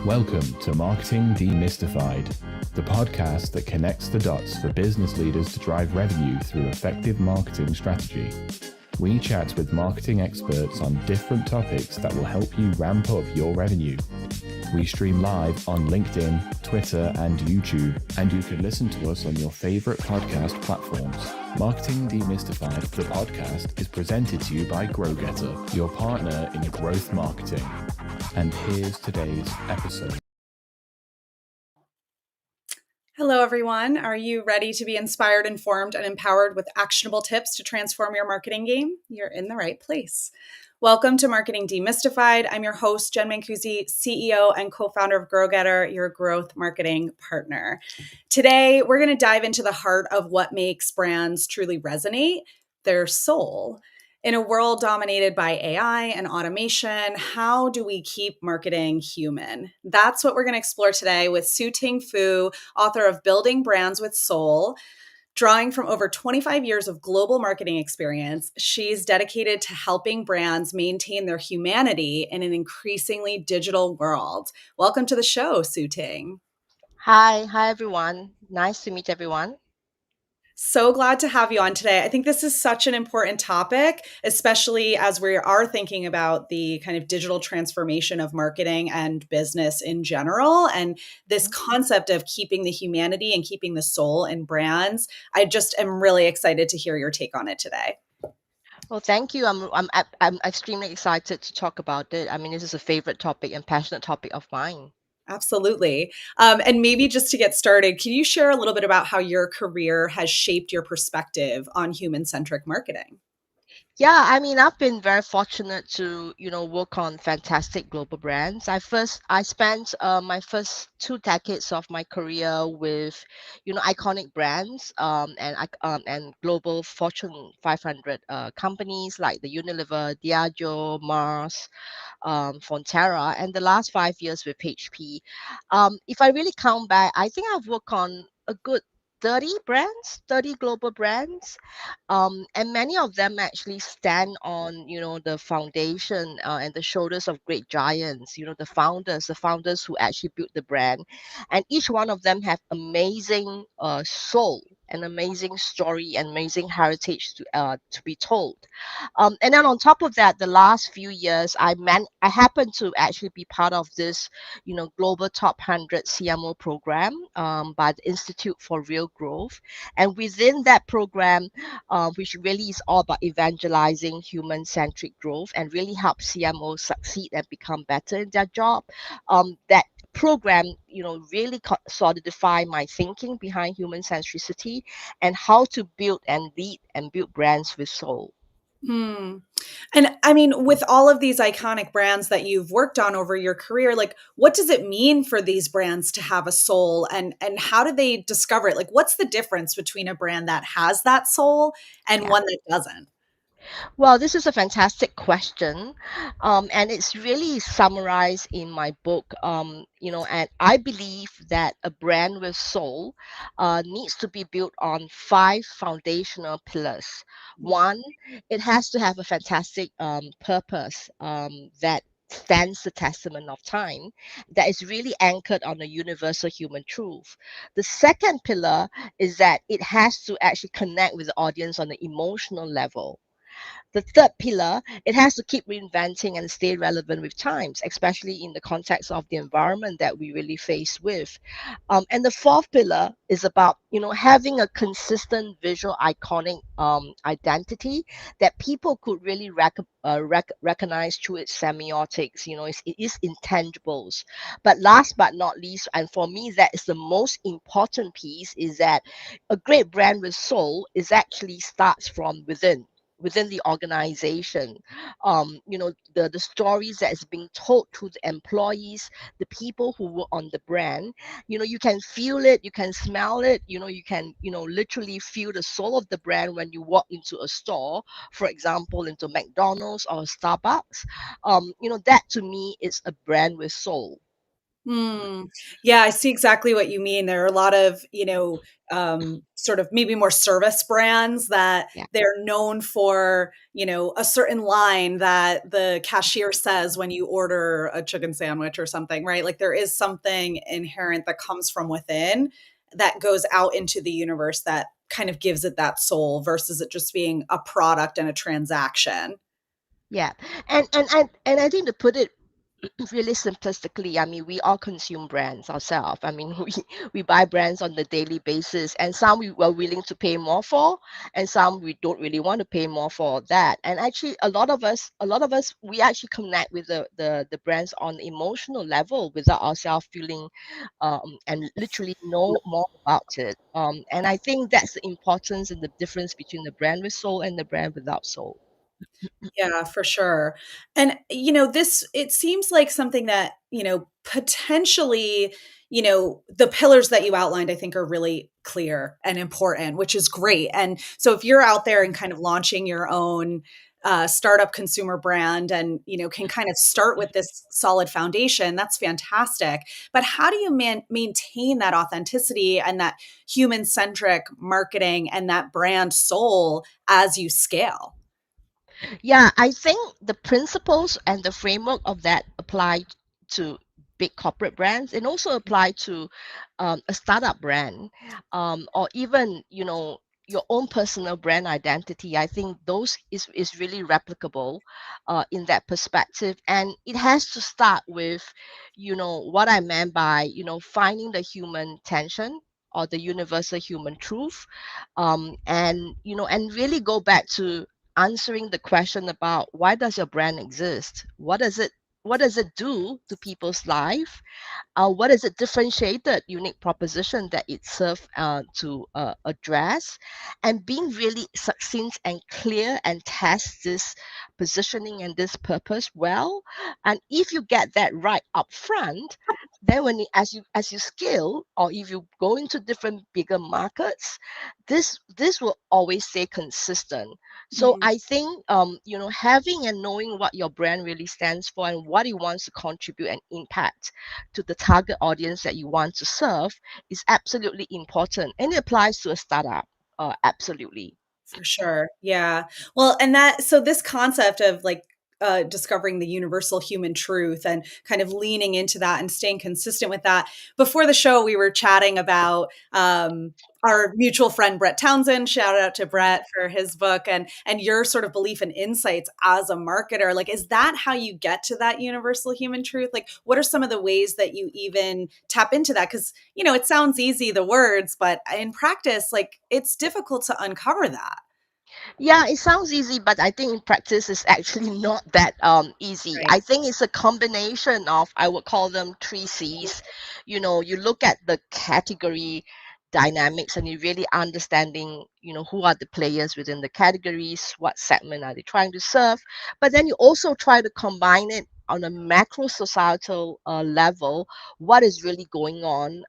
Welcome to Marketing Demystified, the podcast that connects the dots for business leaders to drive revenue through effective marketing strategy. We chat with marketing experts on different topics that will help you ramp up your revenue. We stream live on LinkedIn, Twitter, and YouTube, and you can listen to us on your favorite podcast platforms. Marketing Demystified, the podcast, is presented to you by GrowGetter, your partner in growth marketing. And here's today's episode. Hello, everyone. Are you ready to be inspired, informed, and empowered with actionable tips to transform your marketing game? You're in the right place. Welcome to Marketing Demystified. I'm your host, Jen Mancusi, CEO and co-founder of GrowGetter, your growth marketing partner. Today, we're going to dive into the heart of what makes brands truly resonate, their soul. In a world dominated by AI and automation, how do we keep marketing human? That's what we're going to explore today with Siew Ting Foo, author of Building Brands with Soul. Drawing from over 25 years of global marketing experience, she's dedicated to helping brands maintain their humanity in an increasingly digital world. Welcome to the show, Siew Ting. Hi everyone. Nice to meet everyone. So glad to have you on today. I think this is such an important topic, especially as we are thinking about the kind of digital transformation of marketing and business in general. And this concept of keeping the humanity and keeping the soul in brands. I just am really excited to hear your take on it today. Well, thank you. I'm extremely excited to talk about it. I mean, this is a favorite topic and passionate topic of mine. Absolutely. And maybe just to get started, can you share a little bit about how your career has shaped your perspective on human-centric marketing? Yeah, I mean, I've been very fortunate to, work on fantastic global brands. I spent my first 2 decades of my career with, iconic brands and global Fortune 500 companies like the Unilever, Diageo, Mars, Fonterra, and the last 5 years with HP. If I really count back, I think I've worked on a good 30 brands, 30 global brands, and many of them actually stand on the foundation and the shoulders of great giants, the founders who actually built the brand, and each one of them have amazing soul, an amazing story, and amazing heritage to be told. And then on top of that, the last few years I happened to actually be part of this global top 100 CMO program by the Institute for Real Growth, and within that program, which really is all about evangelizing human-centric growth and really help CMOs succeed and become better in their job. That program, really solidify my thinking behind human centricity and how to build and lead and build brands with soul. Hmm. And I mean, with all of these iconic brands that you've worked on over your career, like what does it mean for these brands to have a soul and how do they discover it? Like what's the difference between a brand that has that soul and Yeah. one that doesn't? Well, this is a fantastic question, and it's really summarized in my book. And I believe that a brand with soul needs to be built on 5 foundational pillars. One, it has to have a fantastic purpose that stands the testament of time, that is really anchored on a universal human truth. The second pillar is that it has to actually connect with the audience on the emotional level. The third pillar, it has to keep reinventing and stay relevant with times, especially in the context of the environment that we really face with. And the fourth pillar is about, having a consistent visual iconic identity that people could really recognize through its semiotics. It is intangibles. But last but not least, and for me, that is the most important piece, is that a great brand with soul is actually starts from within the organization. The stories that is being told to the employees, the people who work on the brand. You can feel it, you can smell it, you can literally feel the soul of the brand when you walk into a store, for example into McDonald's or Starbucks. That to me is a brand with soul. Hmm. Yeah, I see exactly what you mean. There are a lot of, sort of maybe more service brands that Yeah. they're known for, a certain line that the cashier says when you order a chicken sandwich or something, right? Like there is something inherent that comes from within that goes out into the universe that kind of gives it that soul versus it just being a product and a transaction. Yeah. And I think to put it really simplistically, I mean, we all consume brands ourselves. I mean, we buy brands on the daily basis, and some we were willing to pay more for, and some we don't really want to pay more for that. And actually, a lot of us, we actually connect with the brands on emotional level without ourselves feeling, and literally know more about it. And I think that's the importance and the difference between the brand with soul and the brand without soul. Yeah, for sure. And, this, it seems like something that, potentially, the pillars that you outlined, I think are really clear and important, which is great. And so if you're out there and kind of launching your own startup consumer brand and, can kind of start with this solid foundation, that's fantastic. But how do you maintain that authenticity and that human centric marketing and that brand soul as you scale? Yeah, I think the principles and the framework of that apply to big corporate brands and also apply to a startup brand, or even, your own personal brand identity. I think those is really replicable in that perspective. And it has to start with, what I meant by, finding the human tension or the universal human truth, and really go back to answering the question about why does your brand exist? What does it do to people's life? What is a differentiated, unique proposition that it serves to address? And being really succinct and clear and test this positioning and this purpose well. And if you get that right up front, then as you scale, or if you go into different bigger markets, this will always stay consistent. So Mm. I think, having and knowing what your brand really stands for and what it wants to contribute and impact to the target audience that you want to serve is absolutely important, and it applies to a startup. Absolutely. For sure. Yeah. Well, and so this concept of like discovering the universal human truth and kind of leaning into that and staying consistent with that. Before the show, we were chatting about our mutual friend Brett Townsend. Shout out to Mhm. Brett for his book and your sort of belief and insights as a marketer. Like, is that how you get to that universal human truth? Like, what are some of the ways that you even tap into that? Because it sounds easy, the words, but in practice, like it's difficult to uncover that. Yeah, it sounds easy, but I think in practice it's actually not that easy. Right. I think it's a combination of, I would call them, three C's. You look at the category dynamics and you really understanding, who are the players within the categories, what segment are they trying to serve, but then you also try to combine it on a macro societal level, what is really going on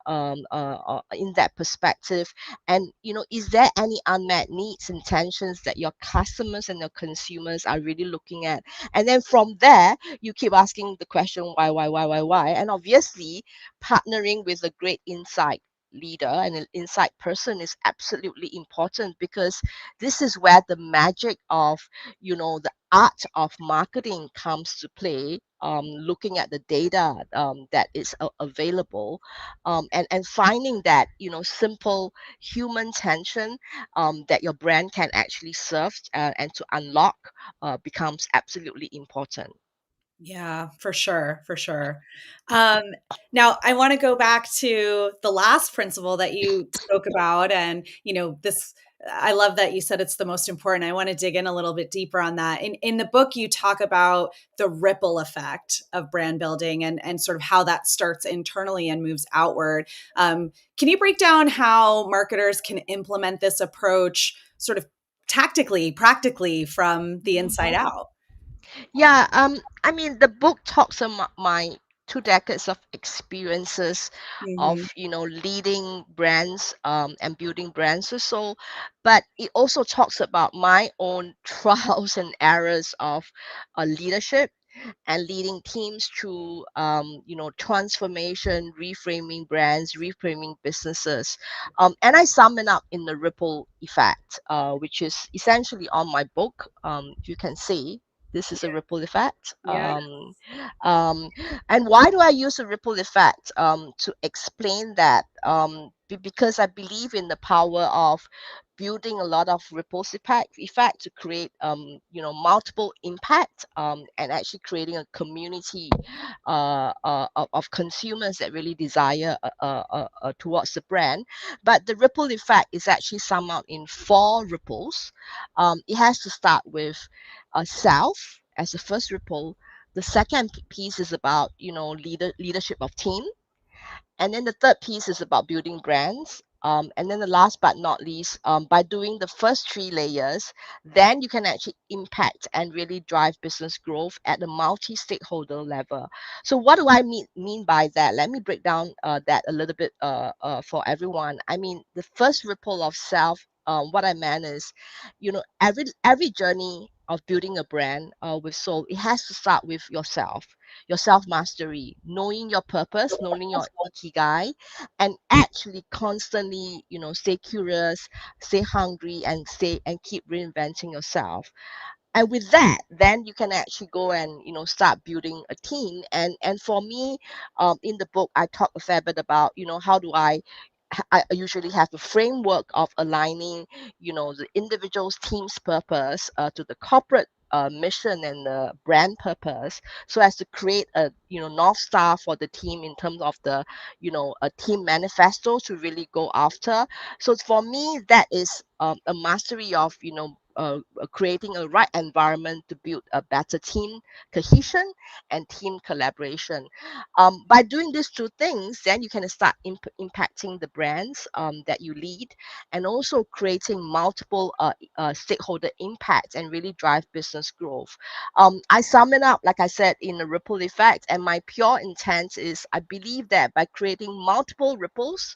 in that perspective. And is there any unmet needs and tensions that your customers and your consumers are really looking at? And then from there, you keep asking the question, why? And obviously, partnering with a great insight leader and an insight person is absolutely important, because this is where the magic of, the art of marketing comes to play. Looking at the data that is available, and finding that, simple human tension that your brand can actually serve, and to unlock, becomes absolutely important. Yeah, for sure, for sure. Um, Now I want to go back to the last principle that you spoke about, and this. I love that you said it's the most important. I want to dig in a little bit deeper on that. In the book, you talk about the ripple effect of brand building and sort of how that starts internally and moves outward. Can you break down how marketers can implement this approach, sort of tactically, practically, from the inside out? Yeah, I mean, the book talks about my 2 decades of experiences of, Hmm. leading brands, and building brands or so, but it also talks about my own trials and errors of leadership. and leading teams through transformation, reframing brands, reframing businesses. And I sum it up in the ripple effect, which is essentially on my book. You can see this is a ripple effect. Yeah. Um, and why do I use a ripple effect? To explain that, because I believe in the power of building a lot of effect to create multiple impact, and actually creating a community of consumers that really desire towards the brand. But the ripple effect is actually summed up in four ripples. It has to start with self as the first ripple. The second piece is about leadership of team, and then the third piece is about building brands. And then the last but not least, by doing the first three layers, then you can actually impact and really drive business growth at the multi-stakeholder level. So what do I mean by that? Let me break down that a little bit for everyone. I mean, the first ripple of self, what I meant is, every journey of building a brand with soul, it has to start with yourself, your self mastery, knowing your purpose, knowing your ikigai, and actually constantly, stay curious, stay hungry, and keep reinventing yourself. And with that, then you can actually go and start building a team. And for me, in the book, I talk a fair bit about how do I usually have a framework of aligning, the individual's team's purpose to the corporate mission and the brand purpose, so as to create a north star for the team in terms of the a team manifesto to really go after. So for me, that is a mastery of creating a right environment to build a better team cohesion and team collaboration. By doing these two things, then you can start impacting the brands that you lead, and also creating multiple stakeholder impacts and really drive business growth. I sum it up, like I said, in a ripple effect, and my pure intent is I believe that by creating multiple ripples,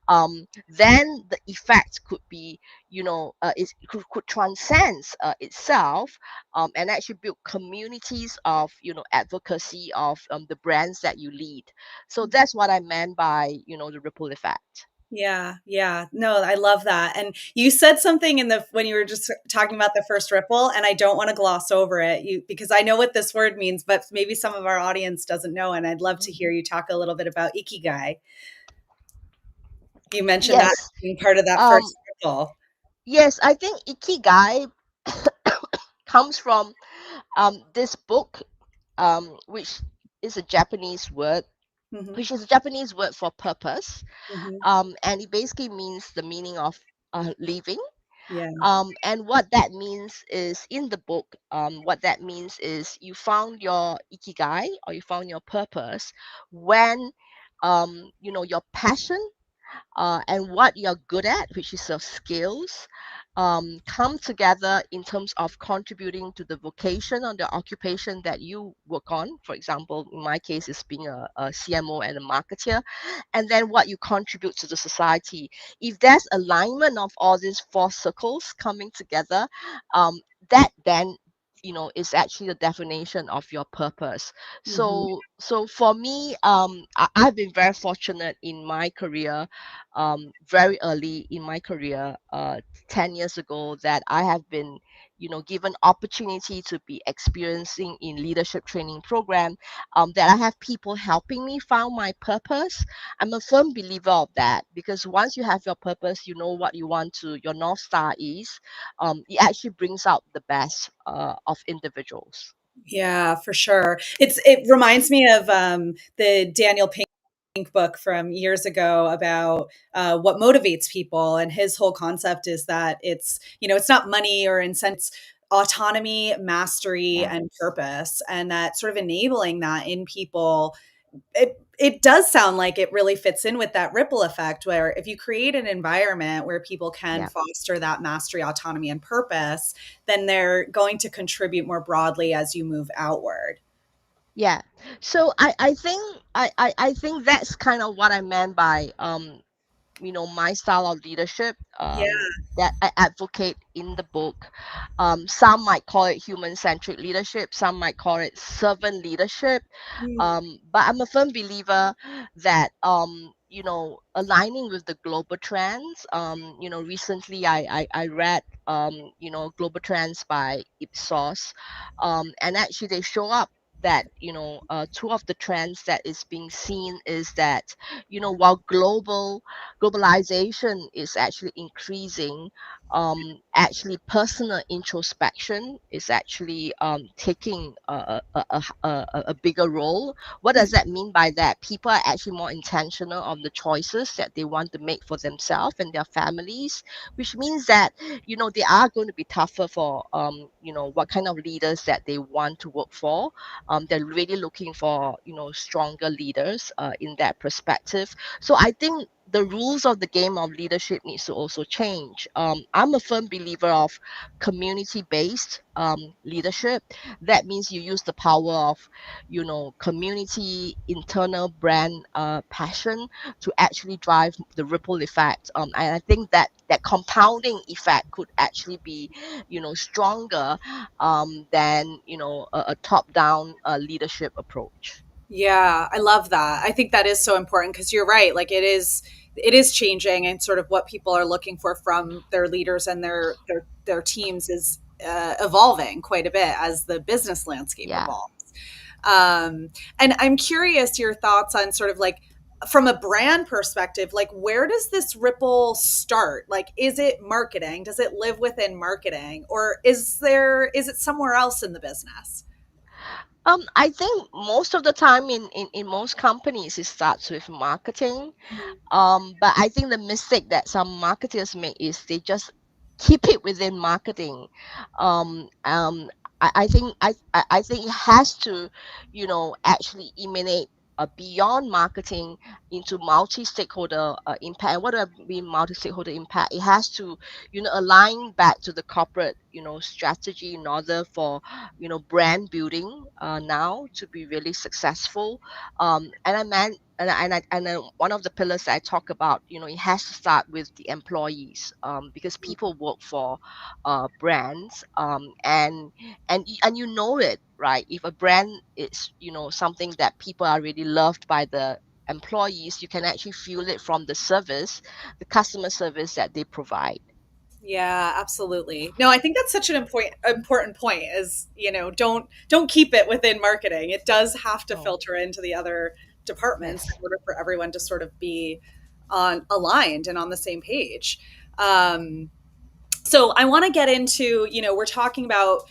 then the effect could be, it could transcend itself, and actually build communities of, advocacy of the brands that you lead. So that's what I meant by, the ripple effect. Yeah, yeah. No, I love that. And you said something in the when you were just talking about the first ripple, and I don't want to gloss over it. Because I know what this word means, but maybe some of our audience doesn't know, and I'd love to hear Mhm. you talk a little bit about ikigai. You mentioned that Yes. being part of that Um, first ripple. yes, I think ikigai comes from this book, which is a Japanese word, Hmm. which is a Japanese word for purpose. Hmm. And it basically means the meaning of living. Yeah. And what that means is, in the book, what that means is you found your ikigai, or you found your purpose when your passion and what you're good at, which is your skills, come together in terms of contributing to the vocation or the occupation that you work on. For example, in my case, it's being a CMO and a marketer, and then what you contribute to the society. If there's alignment of all these four circles coming together, that then is actually the definition of your purpose. Hmm. So for me, I've been very fortunate in my career, very early in my career, 10 years ago, that I have been given opportunity to be experiencing in leadership training program, that I have people helping me found my purpose. I'm a firm believer of that, because once you have your purpose, you know what you want to, your North Star is, it actually brings out the best of individuals. Yeah, for sure. It reminds me of the Daniel Pink book from years ago about what motivates people, and his whole concept is that it's not money or incentives, autonomy, mastery, Yeah. and purpose, and that sort of enabling that in people. It does sound like it really fits in with that ripple effect, where if you create an environment where people can Yeah. foster that mastery, autonomy, and purpose, then they're going to contribute more broadly as you move outward. Yeah. So I think I think that's kind of what I meant by my style of leadership, Yeah. that I advocate in the book. Some might call it human-centric leadership, some might call it servant leadership. Mm, But I'm a firm believer that aligning with the global trends. Recently I read global trends by Ipsos, and actually they show up that two of the trends that is being seen is that while globalization is actually increasing, actually personal introspection is actually taking a bigger role. What does that mean by that? People are actually more intentional on the choices that they want to make for themselves and their families, which means that they are going to be tougher for what kind of leaders that they want to work for. They're really looking for stronger leaders in that perspective. So I think the rules of the game of leadership needs to also change. I'm a firm believer of community-based leadership. That means you use the power of community internal brand passion to actually drive the ripple effect. And I think that that compounding effect could actually be stronger than a top-down leadership approach. yeah, I love that. I think that is so important because you're right. Like it is changing, and sort of what people are looking for from their leaders and their teams is evolving quite a bit as the business landscape Yeah. evolves. And I'm curious your thoughts on sort of like from a brand perspective, like where does this ripple start? Like, is it marketing? Does it live within marketing, or is it somewhere else in the business? I think most of the time in most companies it starts with marketing. But I think the mistake that some marketers make is they just keep it within marketing. Um, um, I think it has to, actually emanate beyond marketing into multi-stakeholder impact. And what do I mean multi-stakeholder impact? It has to, align back to the corporate, strategy in order for, brand building now to be really successful. And I meant and then one of the pillars that I talk about, it has to start with the employees, because people work for brands, and you know it, right? If a brand is something that people are really loved by the employees, you can actually feel it from the service, the customer service that they provide. Yeah, absolutely. No, I think that's such an important point is, don't keep it within marketing. It does have to Oh, filter into the other departments yes. in order for everyone to sort of be on aligned and on the same page. Um, so I want to get into, we're talking about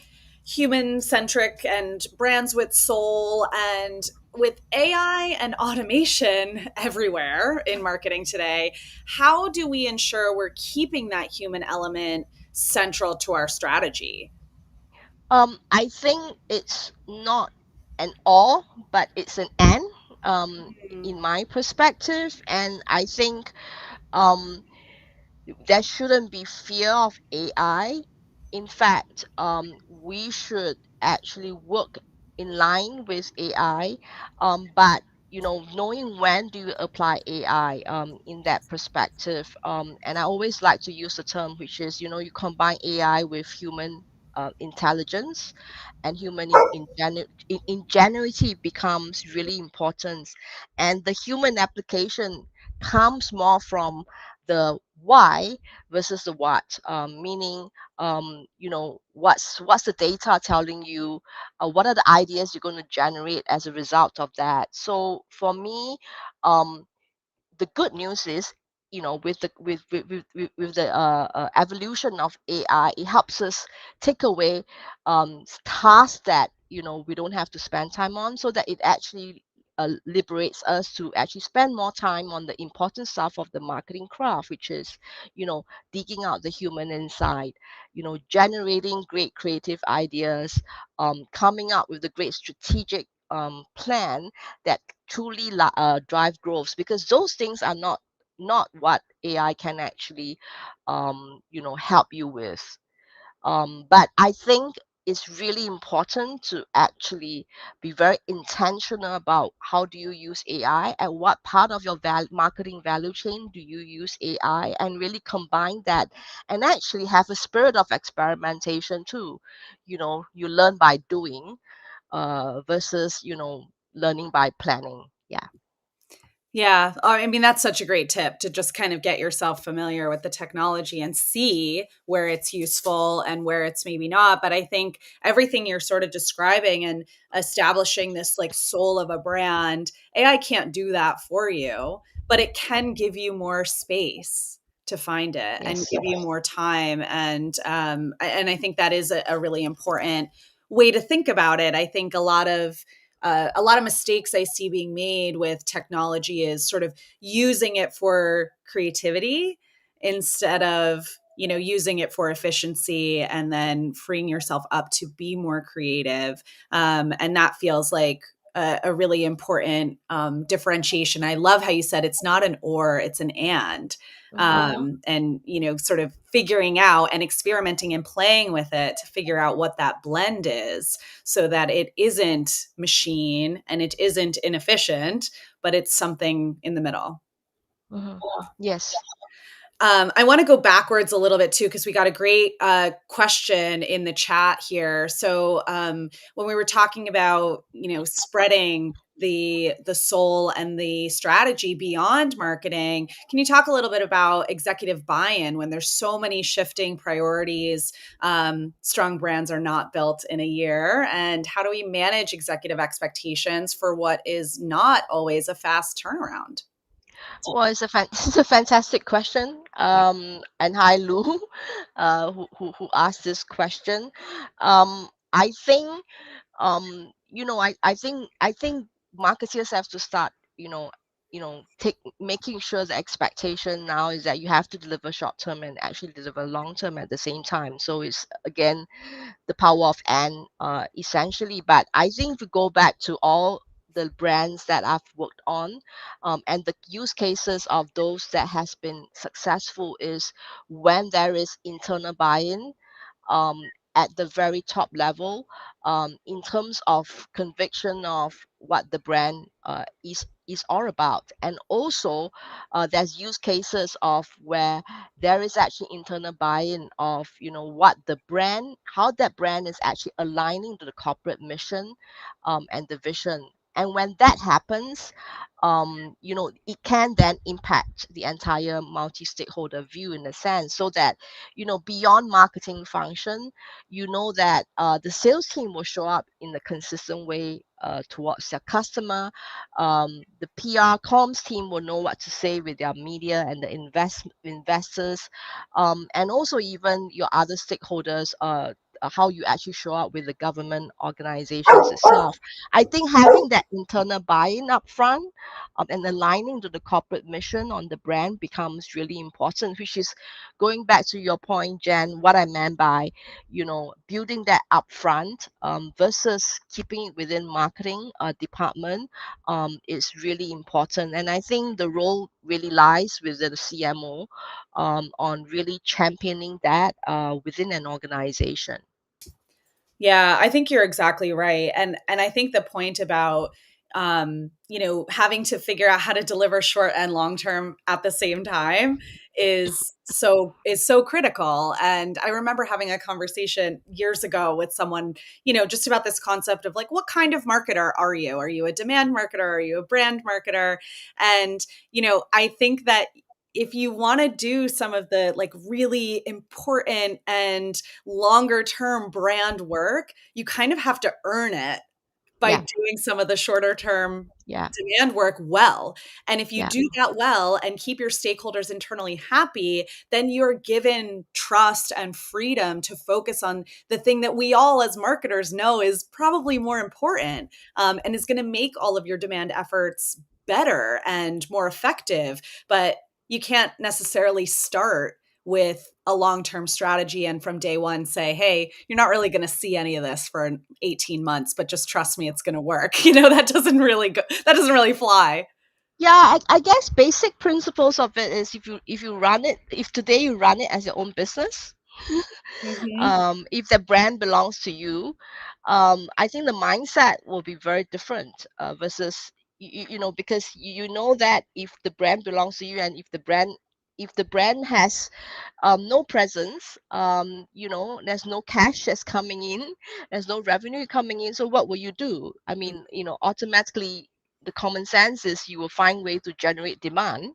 human centric and brands with soul, and with AI and automation everywhere in marketing today, how do we ensure we're keeping that human element central to our strategy? I think it's not an all, but it's an and, in my perspective. And I think um, there shouldn't be fear of AI. In fact, we should actually work in line with AI, but knowing when do you apply AI in that perspective. And I always like to use the term, which is you combine AI with human intelligence, and human ingenuity becomes really important. And the human application comes more from the why versus the what, meaning what's the data telling you, what are the ideas you're going to generate as a result of that. So for me, um, the good news is, with the with the evolution of AI, it helps us take away tasks that we don't have to spend time on, so that it actually liberates us to actually spend more time on the important stuff of the marketing craft, which is digging out the human inside, generating great creative ideas, coming up with a great strategic plan that truly drive growth, because those things are not what AI can actually help you with. But I think it's really important to actually be very intentional about how do you use AI, at what part of your marketing value chain do you use AI, and really combine that and actually have a spirit of experimentation too. You learn by doing versus learning by planning. Yeah. Yeah. I mean, that's such a great tip to just kind of get yourself familiar with the technology and see where it's useful and where it's maybe not. But I think everything you're sort of describing and establishing this like soul of a brand, AI can't do that for you, but it can give you more space to find it and Yes. give you more time. And I think that is a really important way to think about it. I think a lot of mistakes I see being made with technology is sort of using it for creativity instead of using it for efficiency and then freeing yourself up to be more creative. And that feels like a really important differentiation. I love how you said it's not an or, it's an and. And sort of figuring out and experimenting and playing with it to figure out what that blend is so that it isn't machine and it isn't inefficient, but it's something in the middle. Hmm. Yes. I want to go backwards a little bit too, because we got a great question in the chat here. So when we were talking about, spreading the soul and the strategy beyond marketing, can you talk a little bit about executive buy-in when there's so many shifting priorities? Strong brands are not built in a year. And how do we manage executive expectations for what is not always a fast turnaround? Well, it's a fantastic question. And hi, Lou, who asked this question. I think I think marketers have to start, take making sure the expectation now is that you have to deliver short term and actually deliver long term at the same time. So it's again the power of and essentially. But I think if we go back to all the brands that I've worked on, and the use cases of those that has been successful is when there is internal buy-in, at the very top level, in terms of conviction of what the brand is all about. And also there's use cases of where there is actually internal buy-in of what the brand, how that brand is actually aligning to the corporate mission, and the vision. And when that happens, it can then impact the entire multi-stakeholder view in a sense, so that beyond marketing function, that the sales team will show up in a consistent way towards their customer. The PR comms team will know what to say with their media and the investors, and also even your other stakeholders. How you actually show up with the government organizations itself. I think having that internal buy-in up front, and aligning to the corporate mission on the brand becomes really important, which is going back to your point, Jen, what I meant by building that upfront, versus keeping it within marketing department, is really important. And I think the role really lies with the CMO, on really championing that within an organization. Yeah, I think you're exactly right. And I think the point about having to figure out how to deliver short and long term at the same time is so critical. And I remember having a conversation years ago with someone, just about this concept of like, what kind of marketer are you? Are you a demand marketer? Are you a brand marketer? And I think that if you want to do some of the like really important and longer term brand work, you kind of have to earn it by Yeah, doing some of the shorter term yeah, demand work well. And if you yeah, do that well and keep your stakeholders internally happy, then you're given trust and freedom to focus on the thing that we all as marketers know is probably more important, and is going to make all of your demand efforts better and more effective. But you can't necessarily start with a long-term strategy and from day one say, hey, you're not really going to see any of this for 18 months, but just trust me, it's going to work. That doesn't really fly. yeah. I guess basic principles of it is, if you run it, if today you run it as your own business, Hmm. If the brand belongs to you, I think the mindset will be very different versus because you know that if the brand belongs to you, and if the brand has no presence, there's no cash that's coming in, there's no revenue coming in. So what will you do? I mean, automatically the common sense is you will find way to generate demand,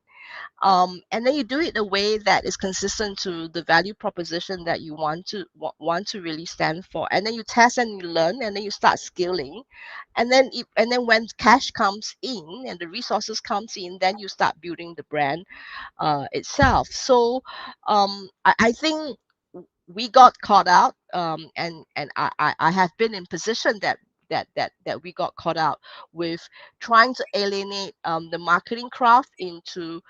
and then you do it in a way that is consistent to the value proposition that you want to really stand for, and then you test and you learn, and then you start scaling, and then when cash comes in and the resources comes in, then you start building the brand itself. So I think we got caught out, and I have been in position that we got caught out with trying to alienate the marketing craft into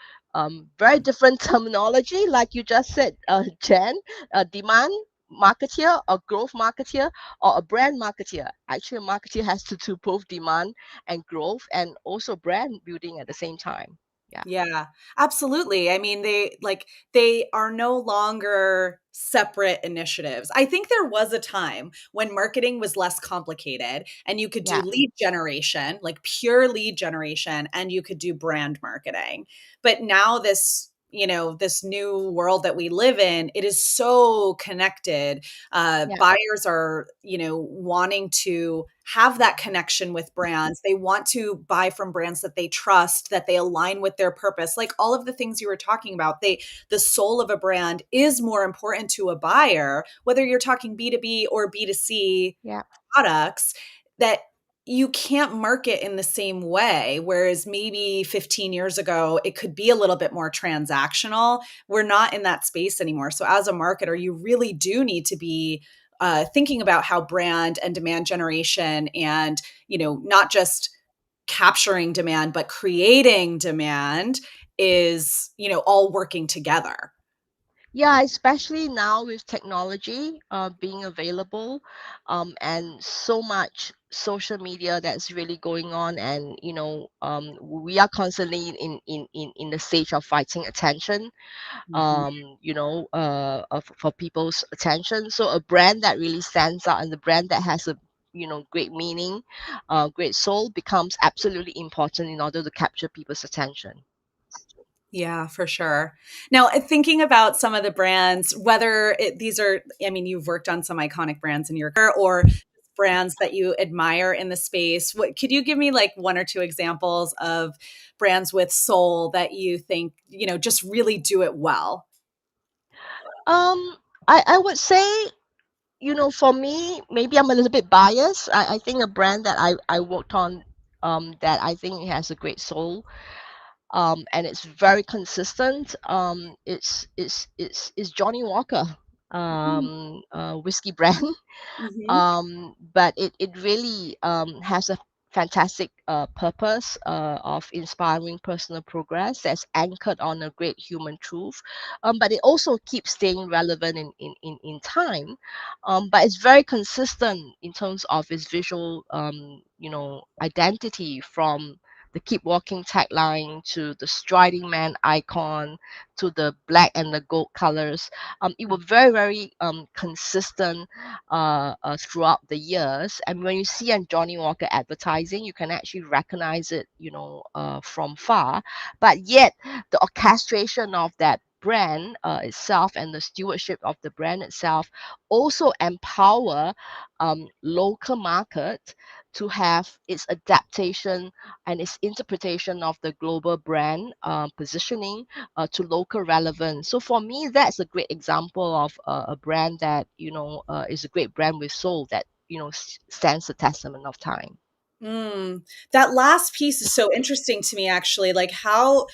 very different terminology, like you just said, Jen, a demand marketeer, a growth marketeer, or a brand marketeer. Actually, a marketeer has to do both demand and growth, and also brand building at the same time. Yeah, Yeah, absolutely. I mean, they are no longer separate initiatives. I think there was a time when marketing was less complicated and you could do yeah, lead generation, like pure lead generation, and you could do brand marketing. But now this new world that we live in, it is so connected. yeah, Buyers are, wanting to have that connection with brands. They want to buy from brands that they trust, that they align with their purpose. Like all of the things you were talking about, the soul of a brand is more important to a buyer, whether you're talking B2B or B2C yeah. products, that you can't market in the same way. Whereas maybe 15 years ago, it could be a little bit more transactional. We're not in that space anymore. So as a marketer, you really do need to be thinking about how brand and demand generation and, not just capturing demand, but creating demand is, all working together. Yeah, especially now with technology being available, and so much social media that's really going on, and we are constantly in the stage of fighting attention, Mhm. for people's attention. So a brand that really stands out, and the brand that has a great meaning, great soul, becomes absolutely important in order to capture people's attention. Yeah, for sure. Now, thinking about some of the brands, whether these are, I mean, you've worked on some iconic brands in your career or brands that you admire in the space. What could you give me like one or two examples of brands with soul that you think, just really do it well? Um, I would say, for me, maybe I'm a little bit biased. I think a brand that I worked on, that I think has a great soul, and it's very consistent. It's Johnny Walker, whiskey brand. Mm-hmm. But it really has a fantastic purpose of inspiring personal progress that's anchored on a great human truth, but it also keeps staying relevant in time, but it's very consistent in terms of its visual identity, from the keep walking tagline to the striding man icon to the black and the gold colors. It was very, very consistent throughout the years. And when you see a Johnny Walker advertising, you can actually recognize it, from far. But yet, the orchestration of that brand itself, and the stewardship of the brand itself, also empower local market to have its adaptation and its interpretation of the global brand positioning to local relevance. So for me, that's a great example of a brand that is a great brand with soul, that stands the testament of time. Mm, that last piece is so interesting to me, actually. Like, how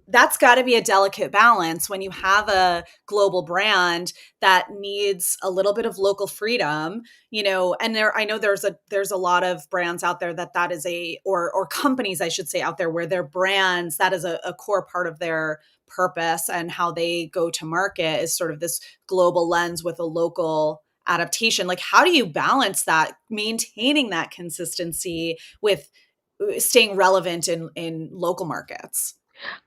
that's got to be a delicate balance when you have a global brand that needs a little bit of local freedom, and I know there's a lot of brands out there that is or companies, I should say, out there where their brands, that is a core part of their purpose, and how they go to market is sort of this global lens with a local adaptation. Like, how do you balance that, maintaining that consistency with staying relevant in local markets?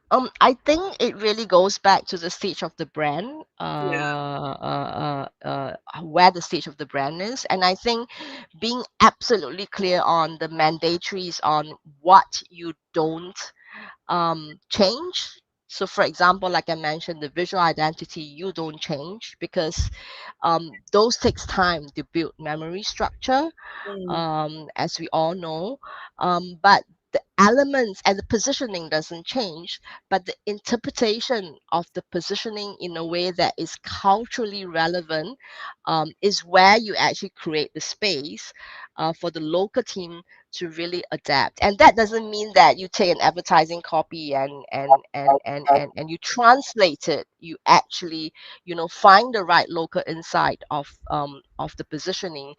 I think it really goes back to the stage of the brand, Yeah. where the stage of the brand is, and I think being absolutely clear on the mandatories on what you don't change. So, for example, like I mentioned, the visual identity you don't change because those takes time to build memory structure, Mm. as we all know. But the elements and the positioning doesn't change, but the interpretation of the positioning in a way that is culturally relevant is where you actually create the space for the local team to really adapt. And that doesn't mean that you take an advertising copy and you translate it. You actually, find the right local insight of the positioning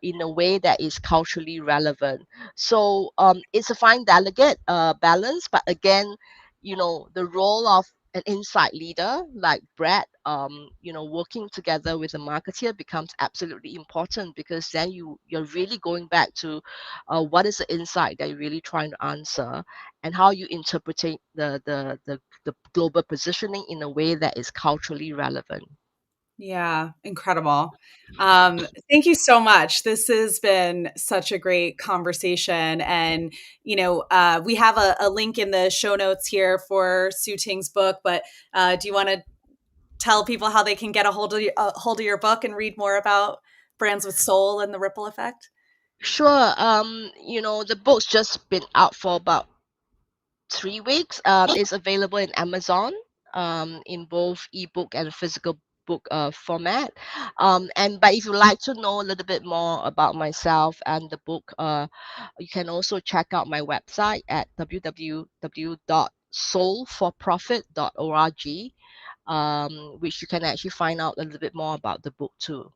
in a way that is culturally relevant. So it's a fine delicate balance, but again, the role of an insight leader like Brad, working together with a marketer becomes absolutely important because then you're really going back to what is the insight that you're really trying to answer and how you interpret the global positioning in a way that is culturally relevant. Yeah, incredible. Thank you so much. This has been such a great conversation. And, we have a link in the show notes here for Siew Ting's book, but do you want to tell people how they can get a hold of your book and read more about brands with soul and the ripple effect? Sure. The book's just been out for about 3 weeks. It's available in Amazon, in both ebook and physical book format. And but if you'd like to know a little bit more about myself and the book, you can also check out my website at www.soulforprofit.org, which you can actually find out a little bit more about the book too.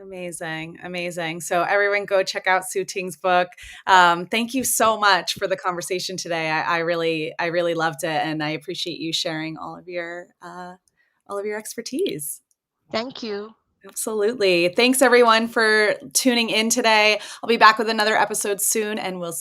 Amazing. Amazing. So everyone go check out Siew Ting's book. Thank you so much for the conversation today. I really loved it. And I appreciate you sharing all of your expertise. Thank you. Absolutely. Thanks everyone for tuning in today. I'll be back with another episode soon and we'll